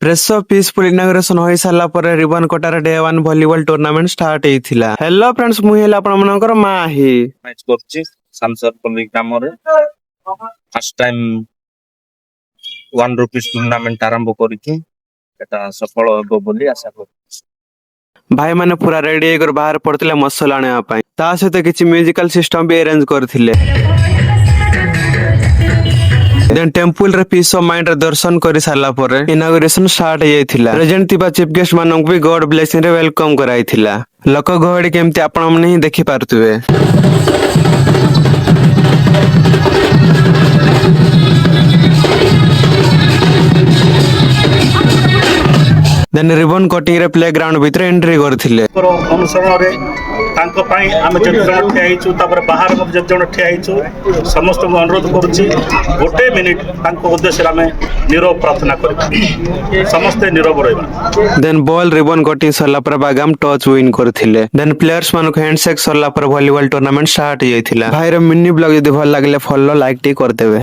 Press peaceful inauguration ହୋଇ ସାରିଲା ପରେ ରିବନ କଟାରେ ଡେ 1 ଭଲିବଲ ଟୁର୍ଣ୍ଣାମେଣ୍ଟ ଷ୍ଟାର୍ଟ ହେଇଥିଲା। ହେଲୋ ଫ୍ରେଣ୍ଡସ୍, ମୁଁ ହେଲେ ଆପଣମାନଙ୍କର ମାହି ମ୍ୟାଚ୍ କରୁଛି ସାମସରପଲ୍ଲୀ ଗ୍ରାମରେ। ଫାର୍ଷ୍ଟ ଟାଇମ୍ 1 rupees ଟୁର୍ଣ୍ଣାମେଣ୍ଟ ଆରମ୍ଭ କରିକି ଏଟା ସଫଳ ହେବ ବୋଲି ଆଶା କରୁଛି। ଭାଇମାନେ ପୁରା ରେଡି ହେଇକରି ବାହାର ପଡିଥିଲେ ମସଲା ଆଣିବା ପାଇଁ। ତା ସହିତ କିଛି ମ୍ୟୁଜିକାଲ ସିଷ୍ଟମ ବି ଆରେଞ୍ଜ କରିଥିଲେ। ଦେନ୍ ଟେମ୍ପୁଲ ରେ ପିସ୍ ଅଫ ମାଇଣ୍ଡ ରେ ଦର୍ଶନ କରି ସାରିଲା ପରେ ଇନାଗୁରେସନ ଷ୍ଟାର୍ଟ ହେଇଯାଇଥିଲା। ପ୍ରେଜେଣ୍ଟ ଥିବା ଚିଫ ଗେଷ୍ଟ ମାନଙ୍କୁ ବି ଗଡ ବ୍ଲେସିଂ ରେ ୱେଲକମ କରାଯାଇଥିଲା। ଲୋକ ଗହଳି କେମିତି ଆପଣମାନେ ହିଁ ଦେଖି ପାରୁଥିବେ। ଦେନ୍ ରିବନ କଟିଂ ରେ ପ୍ଲେ ଗ୍ରାଉଣ୍ଡ ଭିତରେ ଏଣ୍ଟ୍ରି କରିଥିଲେ। ଅନୁସରଣରେ ତାଙ୍କ ପାଇଁ ଆମେ ଯେତେ ଜଣ ଠିଆ ହେଇଛୁ, ତାପରେ ବାହାର ଯେତେ ଜଣ ଠିଆ ହେଇଛୁ, ସମସ୍ତଙ୍କୁ ଅନୁରୋଧ କରୁଛି ଗୋଟେ ମିନିଟ୍ ତାଙ୍କ ଉଦ୍ଦେଶ୍ୟରେ ଆମେ ନିରବ ପ୍ରାର୍ଥନା କରିବା। ସମସ୍ତେ ନିରବ ରହିବା। ଦେନ୍ ବଲ୍ ରିବନ କଟିଂ ସରିଲା ପରେ ବାଗାମ ଟଚ୍ ୱିନ୍ କରିଥିଲେ। ଦେନ୍ ପ୍ଲେୟର୍ସ ମାନଙ୍କୁ ହ୍ୟାଣ୍ଡଶେକ୍ ସରିଲା ପରେ ଭଲିବଲ ଟୁର୍ଣ୍ଣାମେଣ୍ଟ ଷ୍ଟାର୍ଟ ହେଇଯାଇଥିଲା। ଭାଇର ମିନି ବ୍ଲଗ ଯଦି ଭଲ ଲାଗିଲେ ଫଲୋ ଲାଇକ୍ ଟିକେ କରିଦେବେ।